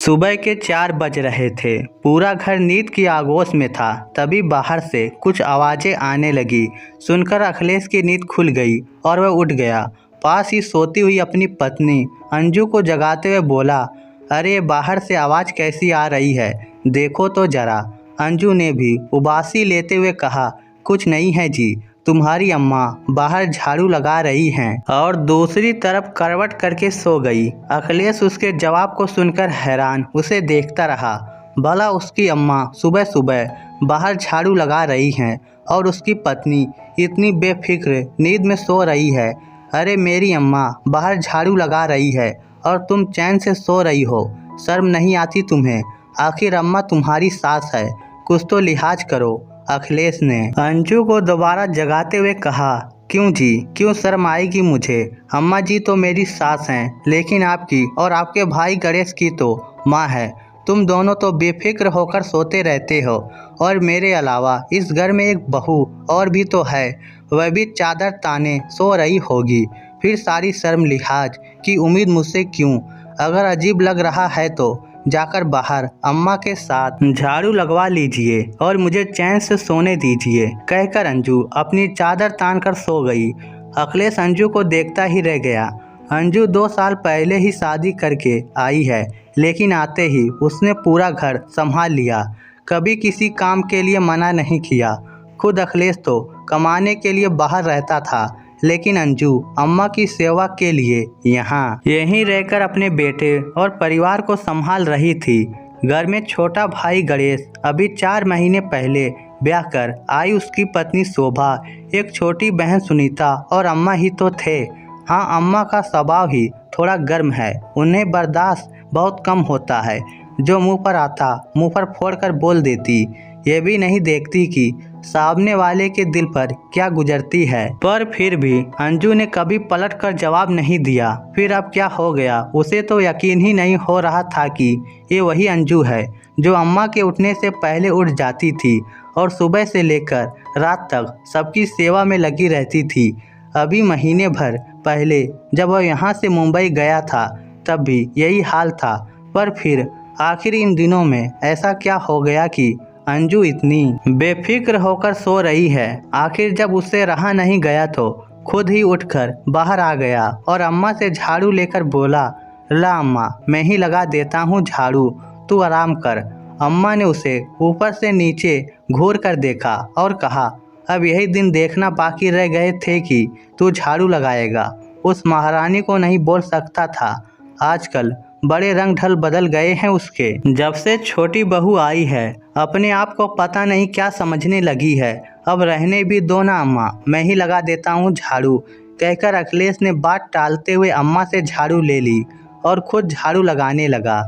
सुबह के 4 बज रहे थे। पूरा घर नींद की आगोश में था। तभी बाहर से कुछ आवाज़ें आने लगी। सुनकर अखिलेश की नींद खुल गई और वह उठ गया। पास ही सोती हुई अपनी पत्नी अंजू को जगाते हुए बोला, अरे बाहर से आवाज़ कैसी आ रही है, देखो तो ज़रा। अंजू ने भी उबासी लेते हुए कहा, कुछ नहीं है जी, तुम्हारी अम्मा बाहर झाड़ू लगा रही हैं, और दूसरी तरफ करवट करके सो गई। अखिलेश उसके जवाब को सुनकर हैरान उसे देखता रहा। भला उसकी अम्मा सुबह सुबह बाहर झाड़ू लगा रही हैं और उसकी पत्नी इतनी बेफिक्र नींद में सो रही है। अरे मेरी अम्मा बाहर झाड़ू लगा रही है और तुम चैन से सो रही हो, शर्म नहीं आती तुम्हें? आखिर अम्मा तुम्हारी सास है, कुछ तो लिहाज करो। अखिलेश ने अंजू को दोबारा जगाते हुए कहा, क्यों जी, क्यों शर्म आएगी मुझे? अम्मा जी तो मेरी सास हैं, लेकिन आपकी और आपके भाई गणेश की तो माँ है। तुम दोनों तो बेफिक्र होकर सोते रहते हो, और मेरे अलावा इस घर में एक बहू और भी तो है, वह भी चादर ताने सो रही होगी। फिर सारी शर्म लिहाज की उम्मीद मुझसे क्यों? अगर अजीब लग रहा है तो जाकर बाहर अम्मा के साथ झाड़ू लगवा लीजिए और मुझे चैन से सोने दीजिए, कहकर अंजू अपनी चादर तान कर सो गई। अखिलेश अंजू को देखता ही रह गया। अंजू 2 साल पहले ही शादी करके आई है, लेकिन आते ही उसने पूरा घर संभाल लिया, कभी किसी काम के लिए मना नहीं किया। खुद अखिलेश तो कमाने के लिए बाहर रहता था, लेकिन अंजू अम्मा की सेवा के लिए यहीं रहकर अपने बेटे और परिवार को संभाल रही थी। घर में छोटा भाई गणेश अभी 4 महीने पहले ब्याह कर आई, उसकी पत्नी शोभा, एक छोटी बहन सुनीता और अम्मा ही तो थे। हाँ, अम्मा का स्वभाव ही थोड़ा गर्म है, उन्हें बर्दाश्त बहुत कम होता है। जो मुंह पर आता मुंह पर फोड़ कर बोल देती, ये भी नहीं देखती कि सामने वाले के दिल पर क्या गुजरती है। पर फिर भी अंजू ने कभी पलट कर जवाब नहीं दिया। फिर अब क्या हो गया, उसे तो यकीन ही नहीं हो रहा था कि ये वही अंजू है जो अम्मा के उठने से पहले उठ जाती थी और सुबह से लेकर रात तक सबकी सेवा में लगी रहती थी। अभी महीने भर पहले जब वह यहाँ से मुंबई गया था तब भी यही हाल था। पर फिर आखिर इन दिनों में ऐसा क्या हो गया कि अंजू इतनी बेफिक्र होकर सो रही है? आखिर जब उससे रहा नहीं गया तो खुद ही उठकर बाहर आ गया और अम्मा से झाड़ू लेकर बोला, ला अम्मा, मैं ही लगा देता हूँ झाड़ू, तू आराम कर। अम्मा ने उसे ऊपर से नीचे घूर कर देखा और कहा, अब यही दिन देखना बाकी रह गए थे कि तू झाड़ू लगाएगा। उस महारानी को नहीं बोल सकता था, आजकल बड़े रंग ढल बदल गए हैं उसके। जब से छोटी बहू आई है अपने आप को पता नहीं क्या समझने लगी है। अब रहने भी दो ना अम्मा, मैं ही लगा देता हूँ झाड़ू, कहकर अखिलेश ने बात टालते हुए अम्मा से झाड़ू ले ली और खुद झाड़ू लगाने लगा।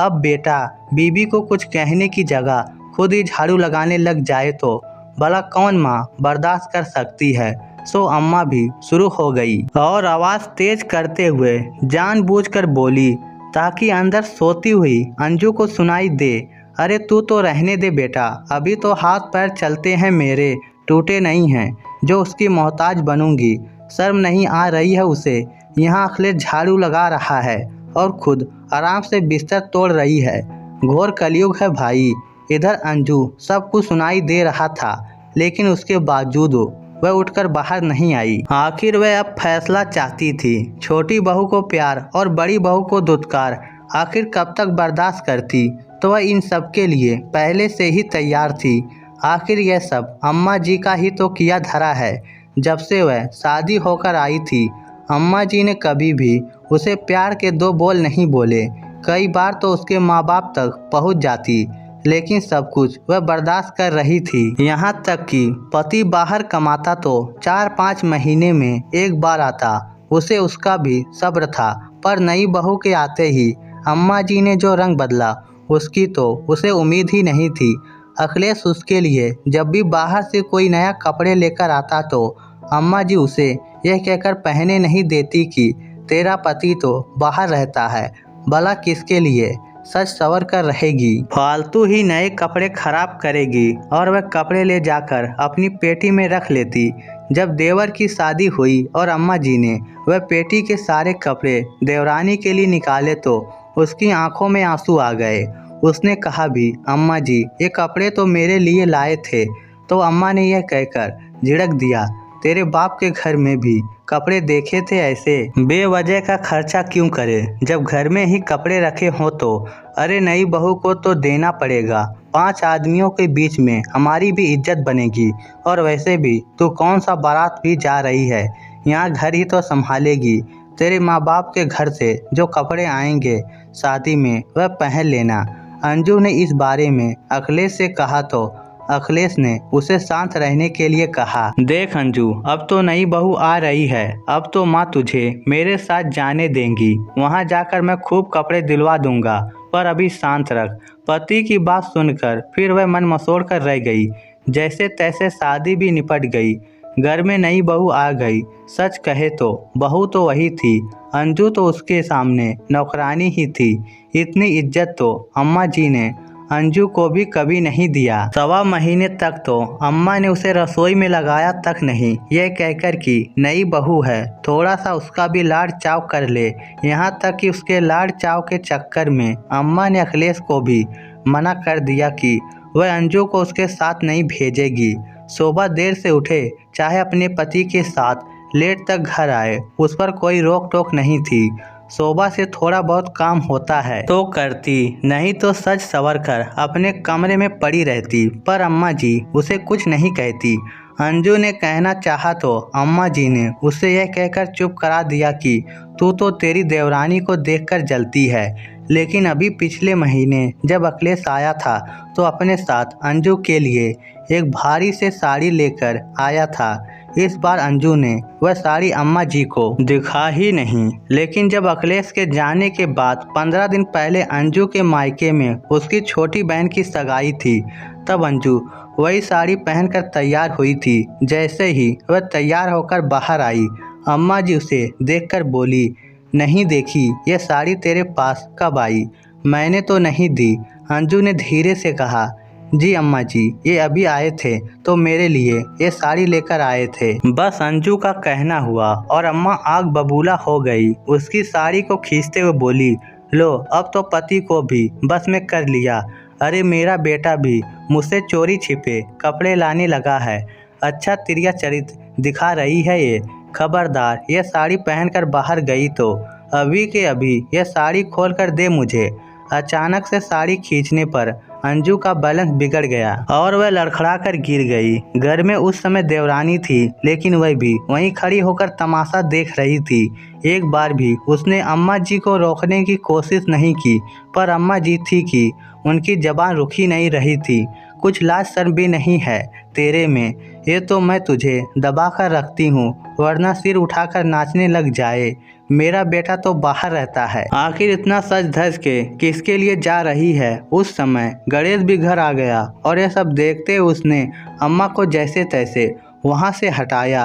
अब बेटा बीबी को कुछ कहने की जगह खुद ही झाड़ू लगाने लग जाए तो भला कौन माँ बर्दाश्त कर सकती है। सो अम्मा भी शुरू हो गई और आवाज़ तेज करते हुए जानबूझकर बोली, ताकि अंदर सोती हुई अंजू को सुनाई दे, अरे तू तो रहने दे बेटा, अभी तो हाथ पैर चलते हैं मेरे, टूटे नहीं हैं जो उसकी मोहताज बनूंगी। शर्म नहीं आ रही है उसे? यहाँ अखिलेश झाड़ू लगा रहा है और खुद आराम से बिस्तर तोड़ रही है। घोर कलयुग है भाई। इधर अंजू सब कुछ सुनाई दे रहा था, लेकिन उसके बावजूद वह उठकर बाहर नहीं आई। आखिर वह अब फैसला चाहती थी। छोटी बहू को प्यार और बड़ी बहू को दुत्कार आखिर कब तक बर्दाश्त करती? तो वह इन सब के लिए पहले से ही तैयार थी। आखिर यह सब अम्मा जी का ही तो किया धरा है। जब से वह शादी होकर आई थी, अम्मा जी ने कभी भी उसे प्यार के 2 बोल नहीं बोले। कई बार तो उसके माँ बाप तक पहुँच जाती, लेकिन सब कुछ वह बर्दाश्त कर रही थी। यहाँ तक कि पति बाहर कमाता तो 4-5 महीने में एक बार आता, उसे उसका भी सब्र था। पर नई बहू के आते ही अम्मा जी ने जो रंग बदला, उसकी तो उसे उम्मीद ही नहीं थी। अखिलेश उसके लिए जब भी बाहर से कोई नया कपड़े लेकर आता तो अम्मा जी उसे यह कहकर पहने नहीं देती कि तेरा पति तो बाहर रहता है, भला किसके लिए सच सवर कर रहेगी, फालतू ही नए कपड़े खराब करेगी। और वह कपड़े ले जाकर अपनी पेटी में रख लेती। जब देवर की शादी हुई और अम्मा जी ने वह पेटी के सारे कपड़े देवरानी के लिए निकाले तो उसकी आंखों में आंसू आ गए। उसने कहा भी, अम्मा जी ये कपड़े तो मेरे लिए लाए थे। तो अम्मा ने यह कहकर झिड़क दिया, तेरे बाप के घर में भी कपड़े देखे थे ऐसे? बेवजह का खर्चा क्यों करे जब घर में ही कपड़े रखे हों तो? अरे नई बहू को तो देना पड़ेगा, 5 आदमियों के बीच में हमारी भी इज्जत बनेगी। और वैसे भी तू कौन सा बारात भी जा रही है, यहाँ घर ही तो संभालेगी। तेरे माँ बाप के घर से जो कपड़े आएंगे शादी में वह पहन लेना। अंजू ने इस बारे में अखिलेश से कहा तो अखिलेश ने उसे शांत रहने के लिए कहा, देख अंजू, अब तो नई बहू आ रही है, अब तो माँ तुझे मेरे साथ जाने देंगी। वहाँ जाकर मैं खूब कपड़े दिलवा दूंगा, पर अभी शांत रख। पति की बात सुनकर फिर वह मन मसोड़ कर रह गई। जैसे तैसे शादी भी निपट गई। घर में नई बहू आ गई। सच कहे तो बहू तो वही थी, अंजू तो उसके सामने नौकरानी ही थी। इतनी इज्जत तो अम्मा जी ने अंजू को भी कभी नहीं दिया। 1.25 महीने तक तो अम्मा ने उसे रसोई में लगाया तक नहीं, यह कहकर कि नई बहू है, थोड़ा सा उसका भी लाड़ चाव कर ले। यहाँ तक कि उसके लाड़ चाव के चक्कर में अम्मा ने अखिलेश को भी मना कर दिया कि वह अंजू को उसके साथ नहीं भेजेगी। शोभा देर से उठे, चाहे अपने पति के साथ लेट तक घर आए, उस पर कोई रोक टोक नहीं थी। शोभा से थोड़ा बहुत काम होता है तो करती, नहीं तो सज संवर कर अपने कमरे में पड़ी रहती। पर अम्मा जी उसे कुछ नहीं कहती। अंजू ने कहना चाहा तो अम्मा जी ने उसे यह कहकर चुप करा दिया कि तू तो तेरी देवरानी को देखकर जलती है। लेकिन अभी पिछले महीने जब अखिलेश आया था तो अपने साथ अंजू के लिए एक भारी से साड़ी लेकर आया था। इस बार अंजू ने वह साड़ी अम्मा जी को दिखा ही नहीं। लेकिन जब अखिलेश के जाने के बाद 15 दिन पहले अंजू के मायके में उसकी छोटी बहन की सगाई थी, तब अंजू वही साड़ी पहनकर तैयार हुई थी। जैसे ही वह तैयार होकर बाहर आई, अम्मा जी उसे देखकर बोली, नहीं देखी यह साड़ी तेरे पास कब आई? मैंने तो नहीं दी। अंजू ने धीरे से कहा, जी अम्मा जी, ये अभी आए थे तो मेरे लिए ये साड़ी लेकर आए थे। बस अंजू का कहना हुआ और अम्मा आग बबूला हो गई। उसकी साड़ी को खींचते हुए बोली, लो अब तो पति को भी बस में कर लिया। अरे मेरा बेटा भी मुझसे चोरी छिपे कपड़े लाने लगा है। अच्छा तिरिया चरित्र दिखा रही है ये। खबरदार ये साड़ी पहनकर बाहर गई तो अभी के अभी ये साड़ी खोल कर दे मुझे। अचानक से साड़ी खींचने पर अंजू का बैलेंस बिगड़ गया और वह लड़खड़ा कर गिर गई। घर में उस समय देवरानी थी, लेकिन वह भी वहीं खड़ी होकर तमाशा देख रही थी। एक बार भी उसने अम्मा जी को रोकने की कोशिश नहीं की, पर अम्मा जी थी कि उनकी जबान रुकी नहीं रही थी। कुछ लाज शर्म भी नहीं है तेरे में, ये तो मैं तुझे दबा कर रखती हूँ, वरना सिर उठाकर नाचने लग जाए। मेरा बेटा तो बाहर रहता है, आखिर इतना सज धज के किसके लिए जा रही है? उस समय गणेश भी घर आ गया और यह सब देखते उसने अम्मा को जैसे तैसे वहाँ से हटाया।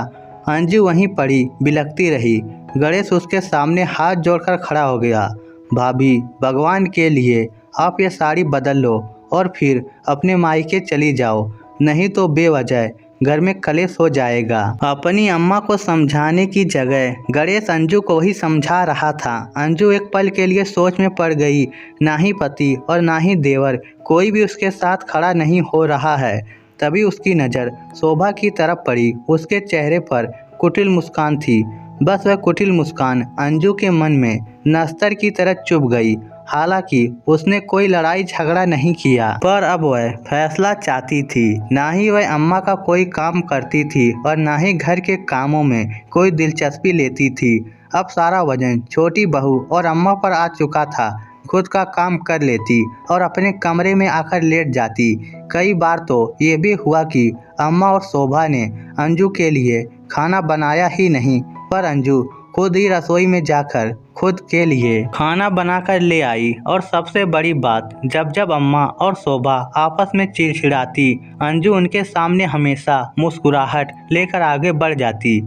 अंजू वहीं पड़ी बिलखती रही। गणेश उसके सामने हाथ जोड़कर खड़ा हो गया, भाभी भगवान के लिए आप ये साड़ी बदल लो और फिर अपने मायके चली जाओ, नहीं तो बेवजह घर में कलेश हो जाएगा। अपनी अम्मा को समझाने की जगह गणेश अंजू को ही समझा रहा था। अंजू एक पल के लिए सोच में पड़ गई। ना ही पति और ना ही देवर, कोई भी उसके साथ खड़ा नहीं हो रहा है। तभी उसकी नज़र शोभा की तरफ पड़ी। उसके चेहरे पर कुटिल मुस्कान थी। बस वह कुटिल मुस्कान अंजू के मन में नस्तर की तरह चुभ गई। हालांकि उसने कोई लड़ाई झगड़ा नहीं किया, पर अब वह फैसला चाहती थी। ना ही वह अम्मा का कोई काम करती थी और ना ही घर के कामों में कोई दिलचस्पी लेती थी। अब सारा वजन छोटी बहू और अम्मा पर आ चुका था। खुद का काम कर लेती और अपने कमरे में आकर लेट जाती। कई बार तो ये भी हुआ कि अम्मा और शोभा ने अंजू के लिए खाना बनाया ही नहीं, पर अंजू खुद ही रसोई में जाकर खुद के लिए खाना बनाकर ले आई। और सबसे बड़ी बात, जब जब अम्मा और शोभा आपस में चिड़चिड़ाती, अंजू उनके सामने हमेशा मुस्कुराहट लेकर आगे बढ़ जाती।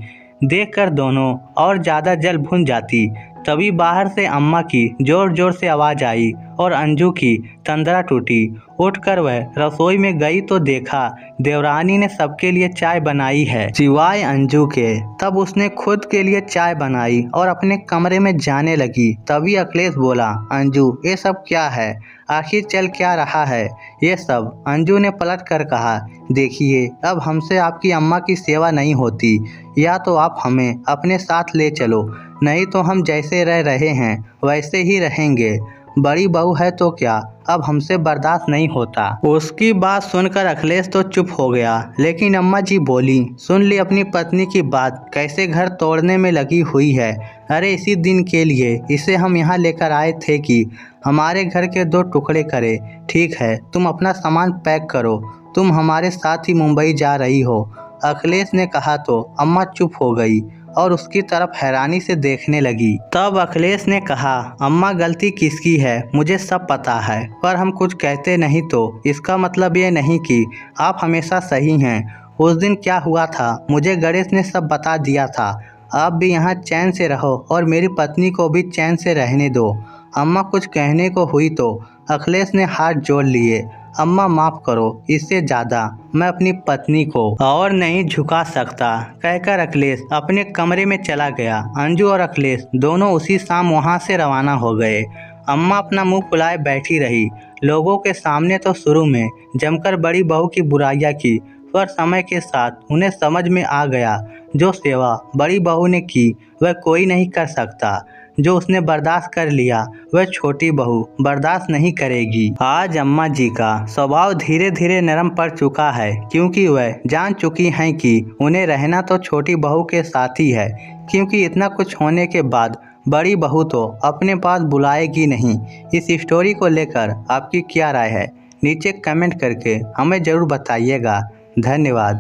देखकर दोनों और ज़्यादा जल भुन जाती। तभी बाहर से अम्मा की जोर जोर से आवाज़ आई और अंजू की तंद्रा टूटी। उठकर वह रसोई में गई तो देखा देवरानी ने सबके लिए चाय बनाई है सिवाय अंजू के। तब उसने खुद के लिए चाय बनाई और अपने कमरे में जाने लगी। तभी अखिलेश बोला, अंजू ये सब क्या है, आखिर चल क्या रहा है ये सब। अंजू ने पलट कर कहा, देखिए अब हमसे आपकी अम्मा की सेवा नहीं होती, या तो आप हमें अपने साथ ले चलो, नहीं तो हम जैसे रह रहे हैं वैसे ही रहेंगे। बड़ी बहू है तो क्या, अब हमसे बर्दाश्त नहीं होता। उसकी बात सुनकर अखिलेश तो चुप हो गया, लेकिन अम्मा जी बोली, सुन ली अपनी पत्नी की बात, कैसे घर तोड़ने में लगी हुई है। अरे इसी दिन के लिए इसे हम यहाँ लेकर आए थे कि हमारे घर के 2 टुकड़े करे। ठीक है, तुम अपना सामान पैक करो, तुम हमारे साथ ही मुंबई जा रही हो। अखिलेश ने कहा तो अम्मा चुप हो गई और उसकी तरफ हैरानी से देखने लगी। तब अखिलेश ने कहा, अम्मा गलती किसकी है मुझे सब पता है, पर हम कुछ कहते नहीं तो इसका मतलब ये नहीं कि आप हमेशा सही हैं। उस दिन क्या हुआ था मुझे गणेश ने सब बता दिया था। आप भी यहाँ चैन से रहो और मेरी पत्नी को भी चैन से रहने दो। अम्मा कुछ कहने को हुई तो अखिलेश ने हाथ जोड़ लिए। अम्मा माफ़ करो, इससे ज़्यादा मैं अपनी पत्नी को और नहीं झुका सकता, कहकर अखिलेश अपने कमरे में चला गया। अंजू और अखिलेश दोनों उसी शाम वहाँ से रवाना हो गए। अम्मा अपना मुंह फुलाए बैठी रही। लोगों के सामने तो शुरू में जमकर बड़ी बहू की बुराइयाँ की, पर समय के साथ उन्हें समझ में आ गया जो सेवा बड़ी बहू ने की वह कोई नहीं कर सकता। जो उसने बर्दाश्त कर लिया वह छोटी बहू बर्दाश्त नहीं करेगी। आज अम्मा जी का स्वभाव धीरे धीरे नरम पड़ चुका है, क्योंकि वह जान चुकी हैं कि उन्हें रहना तो छोटी बहू के साथ ही है, क्योंकि इतना कुछ होने के बाद बड़ी बहू तो अपने पास बुलाएगी नहीं। इस स्टोरी को लेकर आपकी क्या राय है, नीचे कमेंट करके हमें ज़रूर बताइएगा। धन्यवाद।